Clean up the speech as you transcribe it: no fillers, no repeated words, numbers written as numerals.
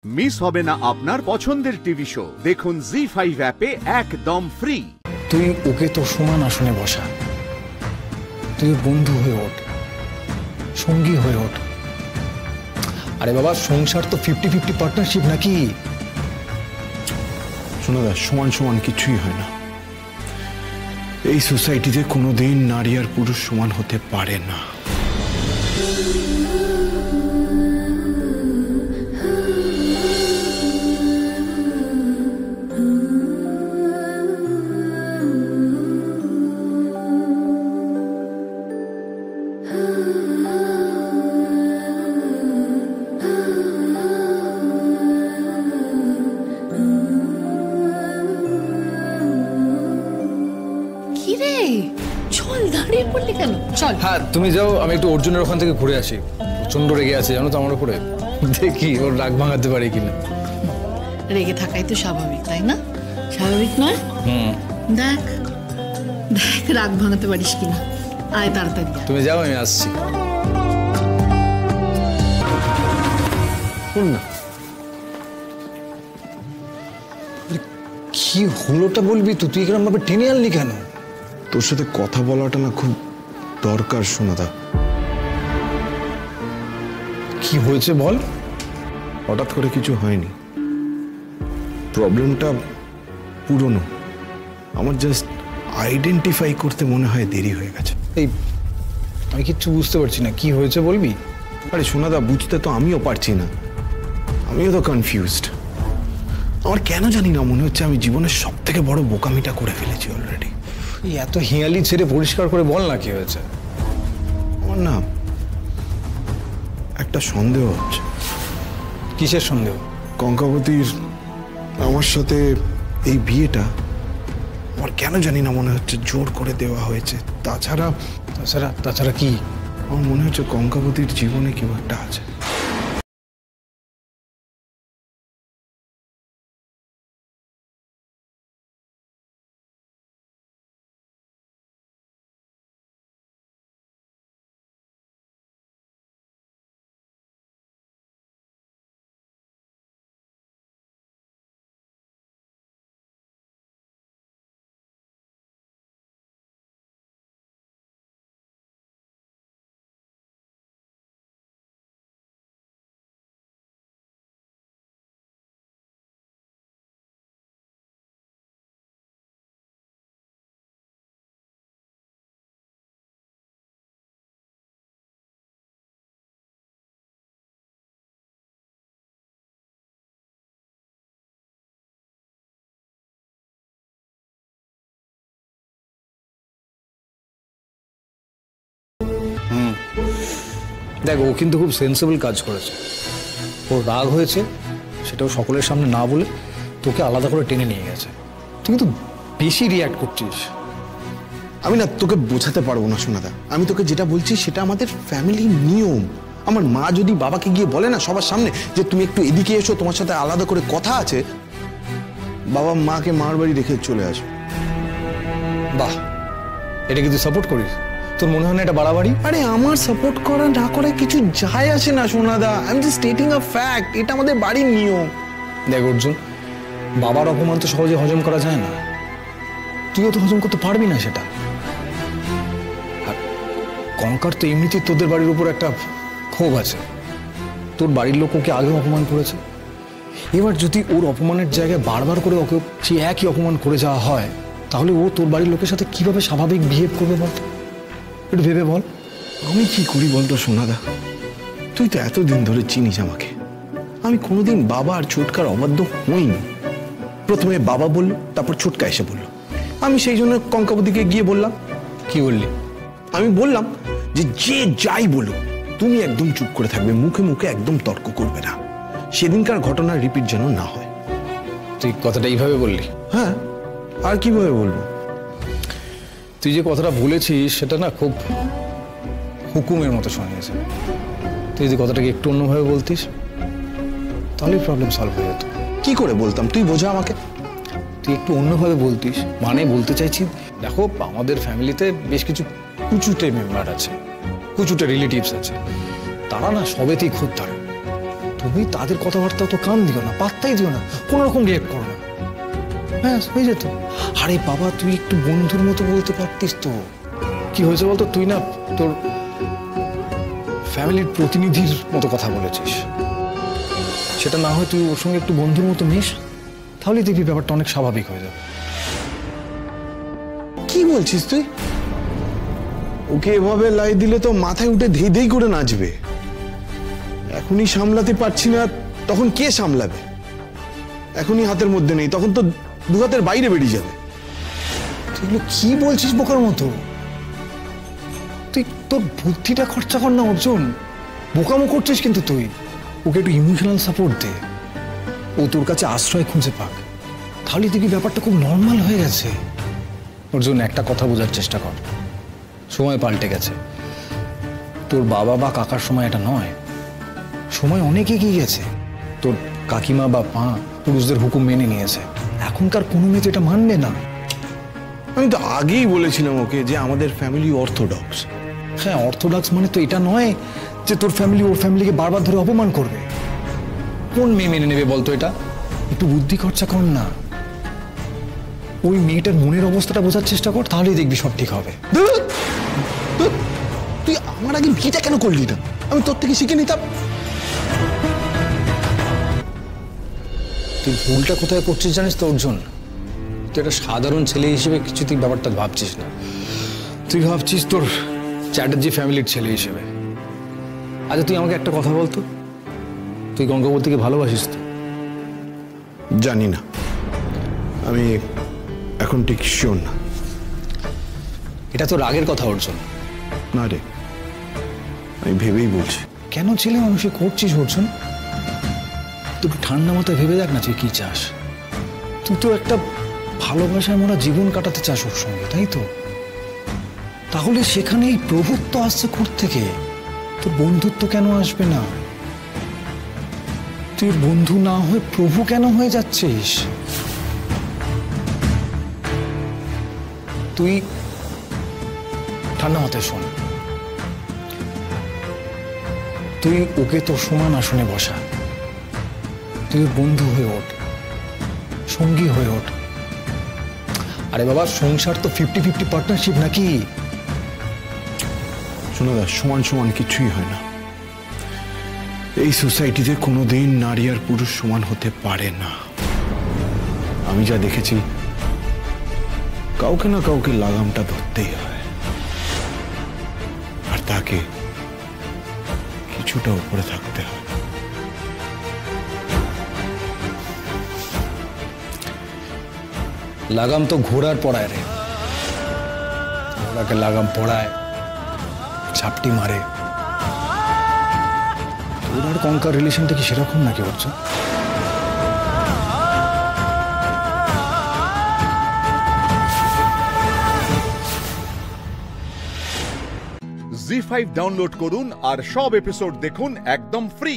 Miss হবে না আপনার পছন্দের টিভি শো। দেখুন জি5 অ্যাপে একদম ফ্রি। তুই ওকে তো সমান আসনে বসা, তুই বন্ধু হয়ে ওঠ, সঙ্গী হয়ে ওঠ। আরে বাবা, সংসার তো 50-50 পার্টনারশিপ নাকি? শোনো দা, সমান সমান কিছুই হয় না। এই সোসাইটিতে কোনোদিন নারী আর পুরুষ সমান হতে পারে না। হ্যাঁ, তুমি যাও, আমি একটু অর্জুনের ওখান থেকে ঘুরে আসি। প্রচন্ড রেগে আছে জানো তো আমার উপরে। দেখি ওর রাগ ভাঙাতে পারি কিনা। রেগে থাকাই তো স্বাভাবিক, তাই না? স্বাভাবিক নয়? দেখ দেখ রাগ ভাঙাতে পারিস কিনা। আয় তাড়াতাড়ি। তুমি যাও, আমি আসছি। না, কি হলোটা বলবি তো? তুই এরকম ভাবে টেনে আনলি কেন? তোর সাথে কথা বলাটা না খুব দরকার সোনাদা। কি হয়েছে বল। হঠাৎ করে কিছু হয়নি, প্রবলেমটা পুরনো। আমার জাস্ট আইডেন্টিফাই করতে মনে হয় দেরি হয়ে গেছে। এই আমি কিচ্ছু বুঝতে পারছি না, কি হয়েছে বলবি? আরে সোনাদা, বুঝতে তো আমিও পারছি না, আমিও তো কনফিউজড। আমার কেন জানি না মনে হচ্ছে আমি জীবনের সব থেকে বড় বোকামিটা করে ফেলেছি অলরেডি। এত হিয়ালি ছেড়ে পরিষ্কার করে বল না কি হয়েছে। আমার না একটা সন্দেহ হচ্ছে। কিসের সন্দেহ? কঙ্কাবতীর আমার সাথে এই বিয়েটা আমার কেন জানি না মনে হচ্ছে জোর করে দেওয়া হয়েছে। তাছাড়া কি? আমার মনে হচ্ছে কঙ্কাবতীর জীবনে কেউ একটা আছে। দেখ, ও কিন্তু খুব সেন্সিবল কাজ করেছে। ওর রাগ হয়েছে, সেটাও সকলের সামনে না বলে তোকে আলাদা করে টেনে নিয়ে গেছে। তুই কিন্তু বেশি রিয়াক্ট করছিস। আমি না তোকে বোঝাতে পারবো না সোনাদা। আমি তোকে যেটা বলছি সেটা আমাদের ফ্যামিলির নিয়ম। আমার মা যদি বাবাকে গিয়ে বলে না সবার সামনে যে তুমি একটু এদিকে এসো, তোমার সাথে আলাদা করে কথা আছে, বাবা মাকে মার বাড়ি রেখে চলে আসবে। বাহ, এটা কি তুই সাপোর্ট করিস? তোর মনে হয় না এটা বাড়াবাড়ি? আরে আমার সাপোর্ট করা না করে কিছু যায় আসে না সোনাদা। I am just stating a fact. এটা আমাদের বাড়ির নিয়ম। দেখ অর্জুন, বাবার অপমান তো সহজে হজম করা যায় না। তুইও তো হজম করতে পারবি না সেটা। আর কঙ্কার তো এমনিতেই তোদের বাড়ির উপর একটা ক্ষোভ আছে। তোর বাড়ির লোক ওকে আগেও অপমান করেছে। এবার যদি ওর অপমানের জায়গায় বারবার করে ওকে সে একই অপমান করে যাওয়া হয়, তাহলে ও তোর বাড়ির লোকের সাথে কিভাবে স্বাভাবিক বিহেভ করবে বল? একটু ভেবে বল। আমি কি করি বলতো সোনাদা? তুই তো এতদিন ধরে চিনিস আমাকে। আমি কোনোদিন বাবা আর ছোটকার অবাধ্য হইনি। প্রথমে বাবা বলল, তারপর ছোটকা এসে বলল। আমি সেই জন্য কঙ্কাবতীকে গিয়ে বললাম। কি বললি? আমি বললাম যে যে যাই বলো তুমি একদম চুপ করে থাকবে, মুখে মুখে একদম তর্ক করবে না, সেদিনকার ঘটনার রিপিট যেন না হয়। তুই কথাটা এইভাবে বললি? হ্যাঁ, আর কিভাবে বলবো? তুই যে কথাটা বলেছিস সেটা না খুব হুকুমের মতো শোনিয়েছে। তুই যদি কথাটাকে একটু অন্যভাবে বলতিস তাহলেই প্রবলেম সলভ হয়ে যেত। কি করে বলতাম তুই বোঝা আমাকে। তুই একটু অন্যভাবে বলতিস। মানে বলতে চাইছি, দেখো আমাদের ফ্যামিলিতে বেশ কিছু কুচুটে মেম্বার আছে, কুচুটে রিলেটিভস আছে। তারা না সবেতেই খুব ধরে। তুমি তাদের কথাবার্তা তো কান দিও না, পাত্তাই দিও না, কোনো রকম রিয়েক্ট করো না, হ্যাঁ হয়ে যেত। আরে বাবা তুই একটু বন্ধুর মতো বলতে পারতিস তো। কি হয়েছে বলতো, তুই না তোর ফ্যামিলির প্রতিনিধির মতো কথা বলেছিস, সেটা না হয় তুই ওর সঙ্গে একটু বন্ধুর মতো মিশ, তাহলে দেখবি ব্যাপারটা অনেক স্বাভাবিক হয়ে যাবে। কি বলছিস তুই? ওকে এভাবে লাই দিলে তো মাথায় উঠে ধেই ধেই করে নাচবে। এখনই সামলাতে পারছি না, তখন কে সামলাবে? এখনই হাতের মধ্যে নেই, তখন তো দু হাতের বাইরে বেরিয়ে যাবে। তুই এগুলো কি বলছিস বোকার মতো? তুই তোর বুদ্ধিটা খরচা কর না অর্জুন, বোকামো করছিস কিন্তু তুই। ওকে একটু ইমোশনাল সাপোর্ট দে, ও তোর কাছে আশ্রয় খুঁজে পাক, তাহলে দেখবি ব্যাপারটা খুব নর্মাল হয়ে গেছে। অর্জুন একটা কথা বোঝার চেষ্টা কর, সময় পাল্টে গেছে। তোর বাবা বা কাকার সময় এটা নয়, সময় অনেক এগিয়ে গেছে। তোর কাকিমা বা মা পুরুষদের হুকুম মেনে নিয়েছে, এখনকার কোনো মেয়ে তো এটা মানবে না। আমি তো আগেই বলেছিলাম ওকে যে আমাদের ফ্যামিলি অর্থোডক্স। হ্যাঁ অর্থোডক্স মানে তো এটা নয় যে তোর ফ্যামিলি ওর ফ্যামিলিকে বারবার ধরে অপমান করবে। কোন মেয়ে মেনে নেবে বলতো এটা? একটু বুদ্ধি খরচা কর না, ওই মেয়েটার মনের অবস্থাটা বোঝার চেষ্টা কর, তাহলেই দেখবি সব ঠিক হবে। তুই আমার আগে বিয়েটা কেন করলি না? আমি তোর থেকে শিখে নিতাম। তুই ভুলটা কোথায় করছিস জানিস তো অর্জুন? তুই একটা সাধারণ ছেলে হিসেবে কিছু তুই ব্যাপারটা ভাবছিস না, তুই ভাবছিস তোর চ্যাটার্জি ফ্যামিলির ছেলে হিসেবে। আচ্ছা তুই আমাকে একটা কথা বলতো, তুই গঙ্গাবতীকে ভালোবাসিস তো? জানি না, আমি এখন ঠিক শিওর না। এটা তো রাগের কথা অর্জুন। না রে, আমি ভেবেই বলছি। কেন ছেলে মানুষই করছিস অর্জুন? তুই ঠান্ডা মাথায় ভেবে দেখ না তুই কি চাস। তুই তো একটা ভালোবাসায় মোরা জীবন কাটাতে চাস ওর সঙ্গে, তাই তো? তাহলে সেখানে এই প্রভুত্ব আসছে থেকে, তোর বন্ধুত্ব কেন আসবে না? তুই বন্ধু না হয়ে প্রভু কেন হয়ে যাচ্ছিস? তুই ঠান্ডা মাথায় শোন, তুই ওকে তোর সমান আসনে বসা, তুই বন্ধু হয়ে ওঠ, সঙ্গী হয়ে ওঠ। আরে বাবা সংসার তো 50-50 পার্টনারশিপ নাকি? শোনো দা, সমান সমান কিছুই হয় না। এই সোসাইটিতে কোনোদিন নারী আর পুরুষ সমান হতে পারে না। আমি যা দেখেছি, কাউকে না কাউকে লাগামটা ধরতেই হয়, আর তাকে কিছুটা উপরে থাকতে হয়। লাগাম তো ঘোড়ার পড়ায় রে, ঘোড়াকে লাগাম পড়ায়, ঝাপটি মারে। তোর আর কঙ্কার রিলেশনটা কি সেরকম নাকি অর্জুন? জি5 ডাউনলোড করুন আর সব এপিসোড দেখুন একদম ফ্রি।